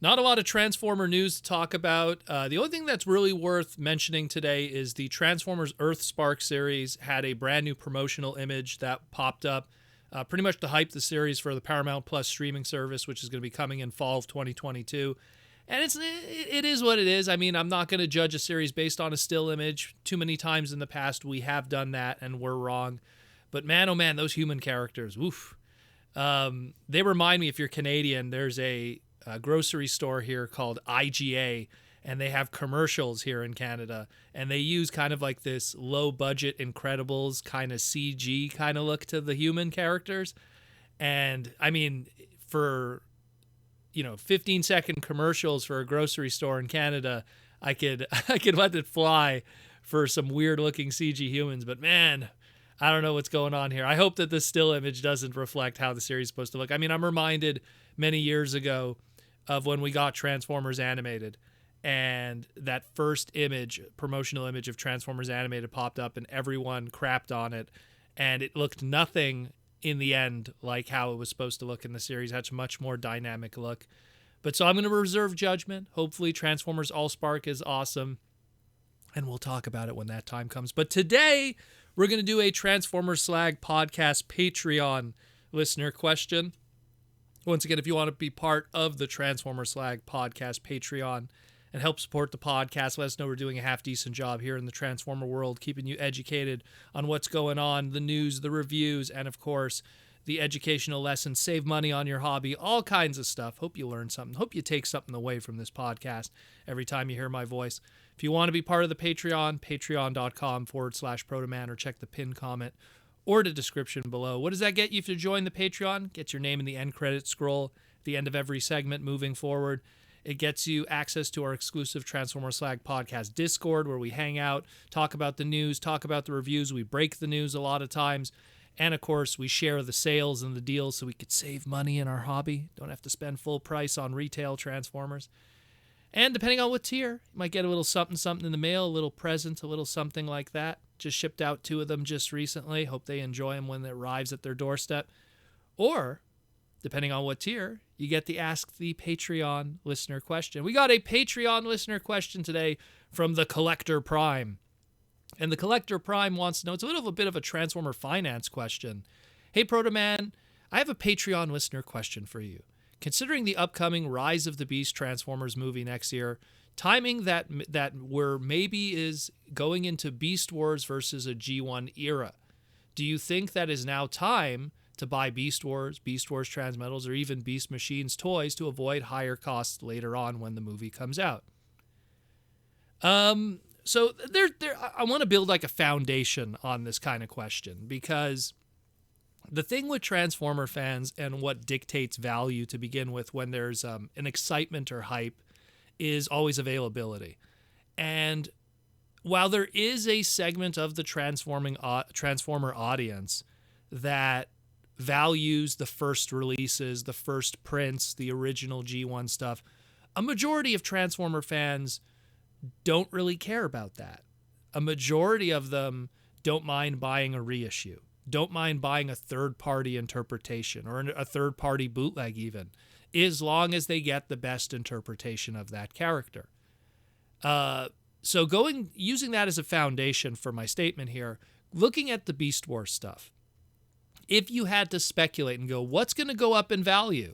Not a lot of Transformer news to talk about. The only thing that's really worth mentioning today is the Transformers Earthspark series had a brand new promotional image that popped up, pretty much to hype the series for the Paramount Plus streaming service, which is going to be coming in fall of 2022. And it is what it is. I mean, I'm not going to judge a series based on a still image. Too many times in the past we have done that and we're wrong. But man, oh man, those human characters, woof. They remind me, if you're Canadian, there's a grocery store here called IGA, and they have commercials here in Canada, and they use kind of like this low budget Incredibles kind of CG kind of look to the human characters. And I mean, for 15-second commercials for a grocery store in Canada, I could let it fly for some weird looking CG humans. But man, I don't know what's going on here. I hope that this still image doesn't reflect how the series is supposed to look. I mean, I'm reminded many years ago of when we got Transformers Animated, and that first image, promotional image of Transformers Animated popped up, and everyone crapped on it, and it looked nothing in the end like how it was supposed to look in the series. It had a much more dynamic look. But so I'm going to reserve judgment. Hopefully Transformers Earthspark is awesome, and we'll talk about it when that time comes. But today we're going to do a Transformers Slag podcast Patreon listener question. Once again, if you want to be part of the Transformers Slag podcast Patreon and help support the podcast, let us know we're doing a half-decent job here in the Transformer world, keeping you educated on what's going on, the news, the reviews, and of course, the educational lessons. Save money on your hobby, all kinds of stuff. Hope you learn something. Hope you take something away from this podcast every time you hear my voice. If you want to be part of the Patreon, patreon.com/Protoman, or check the pinned comment or the description below. What does that get you if you join the Patreon? Gets your name in the end credit scroll at the end of every segment moving forward. It gets you access to our exclusive Transformers Slag podcast Discord, where we hang out, talk about the news, talk about the reviews. We break the news a lot of times. And of course, we share the sales and the deals so we could save money in our hobby. Don't have to spend full price on retail Transformers. And depending on what tier, you might get a little something in the mail, a little present, a little something like that. Just shipped out 2 of them just recently. Hope they enjoy them when it arrives at their doorstep. Or, depending on what tier, you get the Ask the Patreon listener question. We got a Patreon listener question today from the Collector Prime. And the Collector Prime wants to know, it's a bit of a Transformer finance question. Hey, Protoman, I have a Patreon listener question for you. Considering the upcoming Rise of the Beast Transformers movie next year, timing that where maybe is going into Beast Wars versus a G1 era, do you think that is now time to buy Beast Wars Transmetals, or even Beast Machines toys to avoid higher costs later on when the movie comes out? So I want to build like a foundation on this kind of question, because the thing with Transformer fans and what dictates value to begin with when there's an excitement or hype is always availability. And while there is a segment of the Transformer audience that values the first releases, the first prints, the original G1 stuff, a majority of Transformer fans don't really care about that. A majority of them don't mind buying a reissue, don't mind buying a third-party interpretation or a third-party bootleg even, as long as they get the best interpretation of that character. So using that as a foundation for my statement here, looking at the Beast Wars stuff, if you had to speculate and go, what's going to go up in value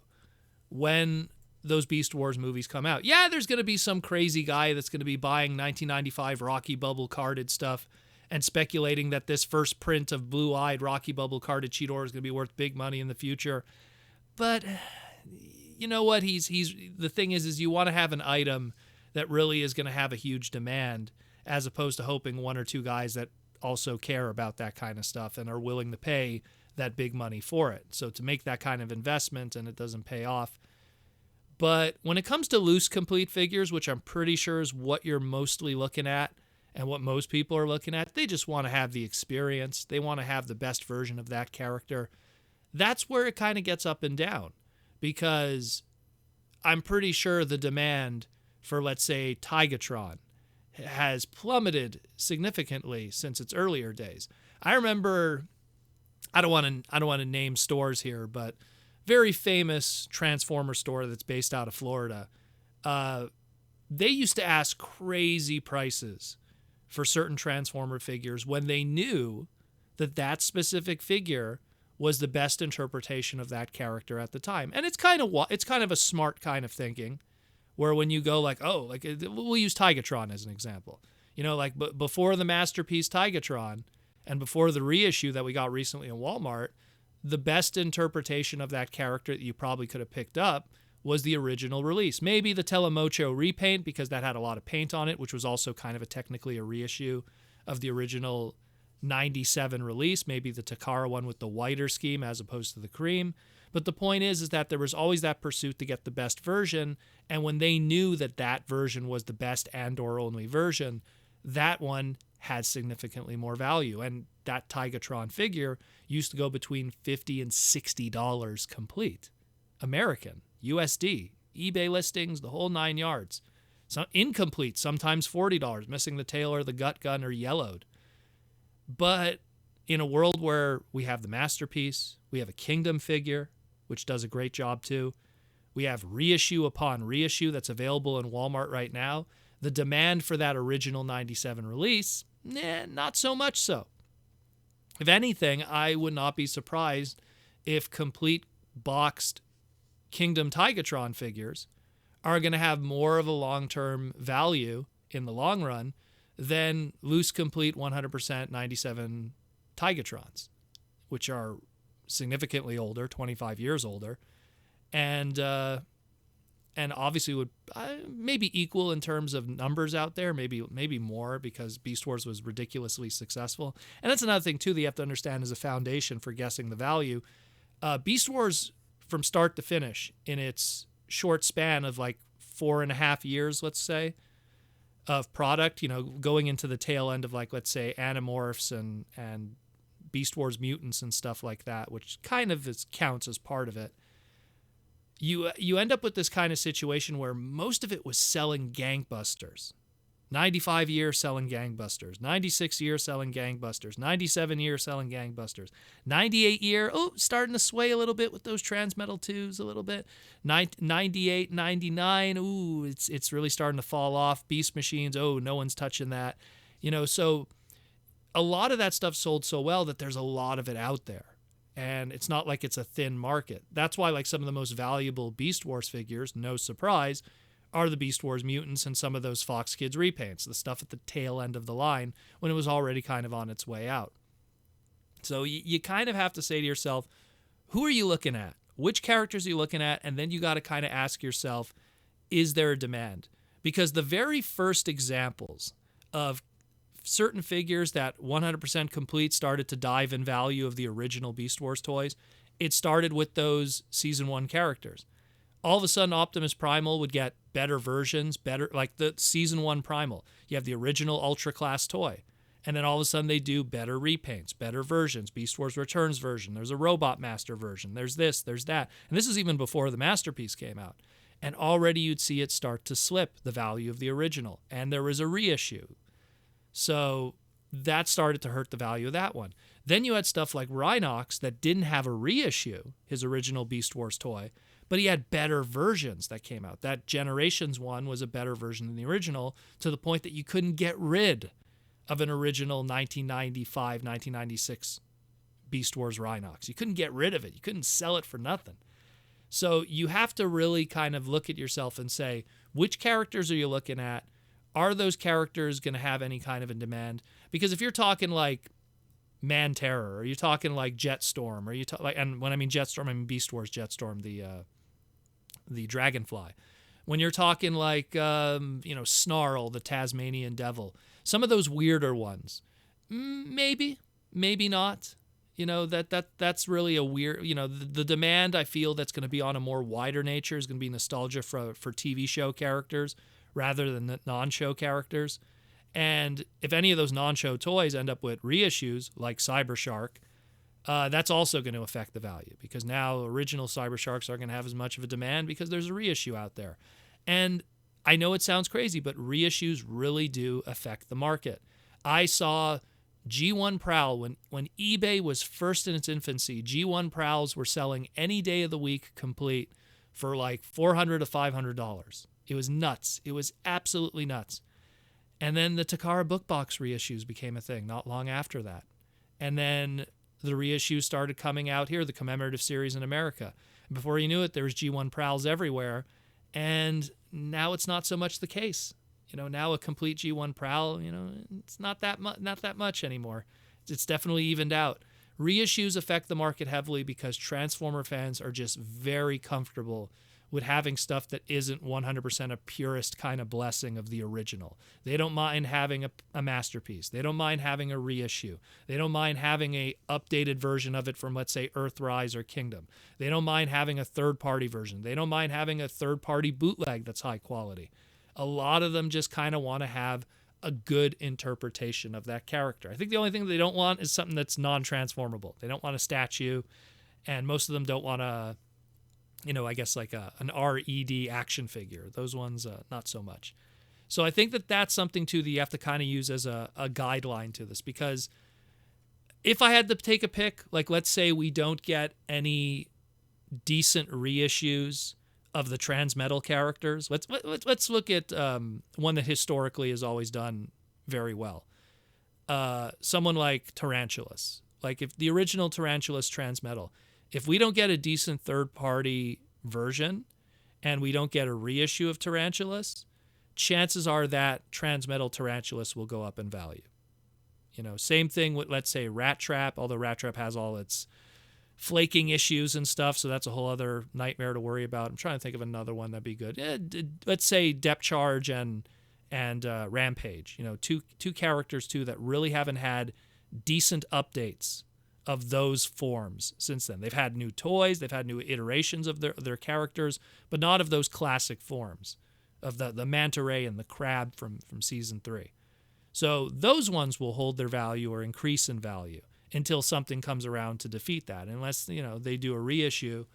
when those Beast Wars movies come out? Yeah, there's going to be some crazy guy that's going to be buying 1995 Rocky Bubble carded stuff and speculating that this first print of blue-eyed Rocky Bubble carded Cheetor is going to be worth big money in the future. But you know what? The thing is you want to have an item that really is going to have a huge demand, as opposed to hoping 1 or 2 guys that also care about that kind of stuff and are willing to pay that big money for it. So to make that kind of investment and it doesn't pay off. But when it comes to loose complete figures, which I'm pretty sure is what you're mostly looking at and what most people are looking at, they just want to have the experience. They want to have the best version of that character. That's where it kind of gets up and down, because I'm pretty sure the demand for, let's say, Tigatron has plummeted significantly since its earlier days. I remember, I don't want to name stores here, but very famous Transformer store that's based out of Florida. They used to ask crazy prices for certain Transformer figures when they knew that that specific figure was the best interpretation of that character at the time. And it's kind of a smart kind of thinking, where when you go like, oh, like we'll use Tigatron as an example. You know, like before the Masterpiece Tigatron and before the reissue that we got recently in Walmart, the best interpretation of that character that you probably could have picked up was the original release. Maybe the Telemocho repaint, because that had a lot of paint on it, which was also kind of technically a reissue of the original 97 release. Maybe the Takara one with the whiter scheme as opposed to the cream. But the point is that there was always that pursuit to get the best version, and when they knew that that version was the best and/or only version, that one had significantly more value. And that Tigatron figure used to go between $50 and $60 complete. American, USD, eBay listings, the whole 9 yards. So incomplete, sometimes $40, missing the tail or the gut gun or yellowed. But in a world where we have the Masterpiece, we have a Kingdom figure, which does a great job too. We have reissue upon reissue that's available in Walmart right now. The demand for that original 97 release, not so much so. If anything, I would not be surprised if complete boxed Kingdom Tigatron figures are going to have more of a long-term value in the long run than loose complete 100% 97 Tigatrons, which are significantly older, 25 years older, and obviously would maybe equal in terms of numbers out there, maybe more, because Beast Wars was ridiculously successful. And that's another thing too that you have to understand as a foundation for guessing the value. Beast Wars, from start to finish, in its short span of like 4.5 years, let's say, of product, you know, going into the tail end of, like, let's say Animorphs and Beast Wars mutants and stuff like that, which kind of counts as part of it. You end up with this kind of situation where most of it was selling gangbusters. 95 years selling gangbusters, 96 years selling gangbusters, 97 years selling gangbusters, 98 year, starting to sway a little bit with those Transmetal 2s a little bit, 98, 99, it's really starting to fall off, Beast Machines, no one's touching that, you know, so a lot of that stuff sold so well that there's a lot of it out there, and it's not like it's a thin market. That's why, like, some of the most valuable Beast Wars figures, no surprise, are the Beast Wars mutants and some of those Fox Kids repaints, the stuff at the tail end of the line when it was already kind of on its way out. So you kind of have to say to yourself, who are you looking at? Which characters are you looking at? And then you got to kind of ask yourself, is there a demand? Because the very first examples of certain figures that 100% complete started to dive in value of the original Beast Wars toys, it started with those Season 1 characters. All of a sudden, Optimus Primal would get better versions, like the Season 1 Primal. You have the original Ultra Class toy. And then all of a sudden, they do better repaints, better versions. Beast Wars Returns version. There's a Robot Master version. There's this, there's that. And this is even before the Masterpiece came out. And already you'd see it start to slip the value of the original. And there was a reissue. So that started to hurt the value of that one. Then you had stuff like Rhinox that didn't have a reissue, his original Beast Wars toy, but he had better versions that came out. That Generations one was a better version than the original, to the point that you couldn't get rid of an original 1995, 1996 Beast Wars Rhinox. You couldn't get rid of it. You couldn't sell it for nothing. So you have to really kind of look at yourself and say, which characters are you looking at? Are those characters going to have any kind of a demand? Because if you're talking like Man Terror, or you're talking like Jetstorm, or and when I mean Jetstorm, I mean Beast Wars Jetstorm, the Dragonfly. When you're talking like Snarl, the Tasmanian Devil, some of those weirder ones, maybe not. You know, that's really a weird, the demand I feel that's going to be on a more wider nature is going to be nostalgia for TV show characters rather than the non-show characters. And if any of those non-show toys end up with reissues like Cyber Shark, that's also going to affect the value, because now original Cyber Sharks are going to have as much of a demand because there's a reissue out there. And I know it sounds crazy, but reissues really do affect the market. I saw G1 Prowl, when eBay was first in its infancy, G1 Prowls were selling any day of the week complete for like $400 to $500. It was nuts. It was absolutely nuts. And then the Takara book box reissues became a thing not long after that. And then the reissues started coming out here, the commemorative series in America. Before you knew it, there was G1 Prowls everywhere. And now it's not so much the case. Now a complete G1 Prowl, it's not that much anymore. It's definitely evened out. Reissues affect the market heavily because Transformer fans are just very comfortable with having stuff that isn't 100% a purist kind of blessing of the original. They don't mind having a masterpiece. They don't mind having a reissue. They don't mind having a updated version of it from, let's say, Earthrise or Kingdom. They don't mind having a third-party version. They don't mind having a third-party bootleg that's high quality. A lot of them just kind of want to have a good interpretation of that character. I think the only thing they don't want is something that's non-transformable. They don't want a statue, and most of them don't want I guess like an RED action figure. Those ones, not so much. So I think that's something, too, that you have to kind of use as a guideline to this, because if I had to take a pick, like let's say we don't get any decent reissues of the Transmetal characters. Let's look at one that historically has always done very well. Someone like Tarantulas. Like if the original Tarantulas Transmetal, if we don't get a decent third-party version and we don't get a reissue of Tarantulas, chances are that Transmetal Tarantulas will go up in value. Same thing with, let's say, Rat Trap, although Rat Trap has all its flaking issues and stuff, so that's a whole other nightmare to worry about. I'm trying to think of another one that'd be good. Let's say Depth Charge and Rampage. Two characters, too, that really haven't had decent updates of those forms since then. They've had new toys, they've had new iterations of their characters, but not of those classic forms of the manta ray and the crab from season 3. So those ones will hold their value or increase in value until something comes around to defeat that, unless they do a reissue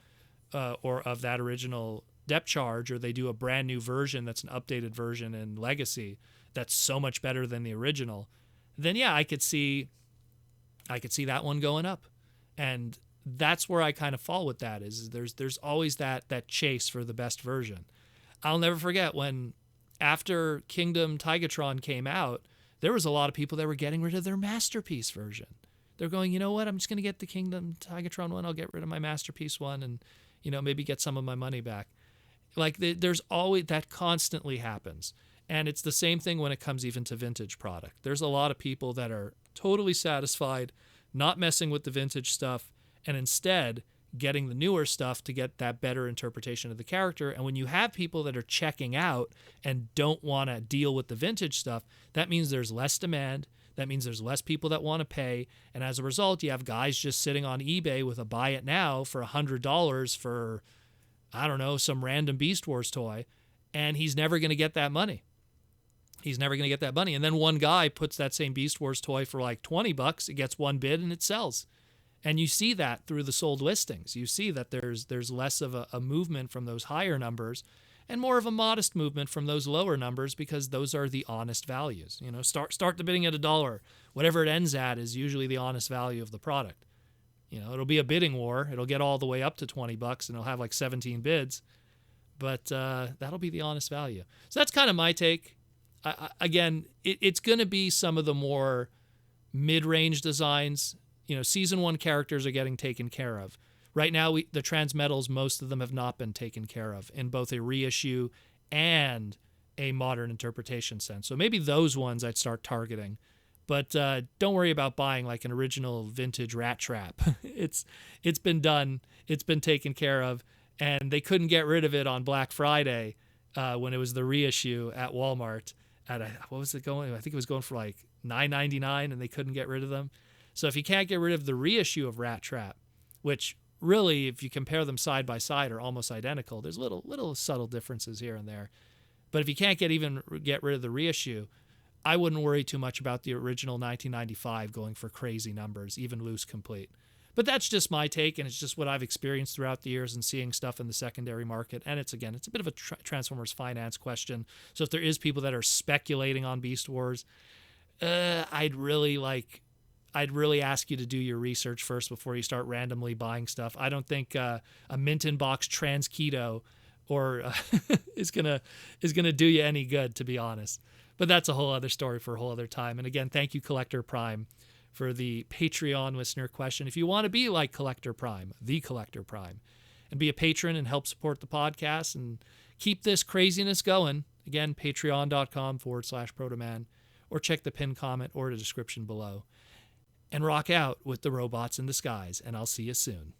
or of that original Depth Charge, or they do a brand new version that's an updated version in Legacy that's so much better than the original. Then yeah, I could see that one going up. And that's where I kind of fall with that, is there's always that chase for the best version. I'll never forget when, after Kingdom Tigatron came out, there was a lot of people that were getting rid of their Masterpiece version. They're going, you know what, I'm just going to get the Kingdom Tigatron one, I'll get rid of my Masterpiece one, and maybe get some of my money back. Like there's always, that constantly happens. And it's the same thing when it comes even to vintage product. There's a lot of people that are totally satisfied not messing with the vintage stuff and instead getting the newer stuff to get that better interpretation of the character. And when you have people that are checking out and don't want to deal with the vintage stuff, that means there's less demand. That means there's less people that want to pay. And as a result, you have guys just sitting on eBay with a buy it now for $100 for, I don't know, some random Beast Wars toy. And he's never going to get that money. He's never going to get that money. And then one guy puts that same Beast Wars toy for like $20. It gets one bid and it sells. And you see that through the sold listings. You see that there's less of a movement from those higher numbers and more of a modest movement from those lower numbers, because those are the honest values. Start the bidding at $1. Whatever it ends at is usually the honest value of the product. It'll be a bidding war. It'll get all the way up to $20 and it'll have like 17 bids. But that'll be the honest value. So that's kind of my take. Again, it's going to be some of the more mid-range designs. Season 1 characters are getting taken care of. Right now, the Transmetals, most of them have not been taken care of in both a reissue and a modern interpretation sense. So maybe those ones I'd start targeting. But don't worry about buying like an original vintage Rat Trap. It's been done. It's been taken care of. And they couldn't get rid of it on Black Friday when it was the reissue at Walmart. What was it going? I think it was going for like $9.99, and they couldn't get rid of them. So if you can't get rid of the reissue of Rat Trap, which really, if you compare them side by side, are almost identical, there's little subtle differences here and there. But if you can't get rid of the reissue, I wouldn't worry too much about the original 1995 going for crazy numbers, even loose complete. But that's just my take, and it's just what I've experienced throughout the years and seeing stuff in the secondary market. And it's a bit of a Transformers finance question. So if there is people that are speculating on Beast Wars, I'd really ask you to do your research first before you start randomly buying stuff. I don't think a mint in box Trans Keto or is gonna do you any good, to be honest. But that's a whole other story for a whole other time. And again, thank you, Collector Prime, for the Patreon listener question. If you want to be like Collector Prime, the Collector Prime, and be a patron and help support the podcast and keep this craziness going, again, patreon.com/Protoman, or check the pinned comment or the description below. And rock out with the robots in the skies, and I'll see you soon.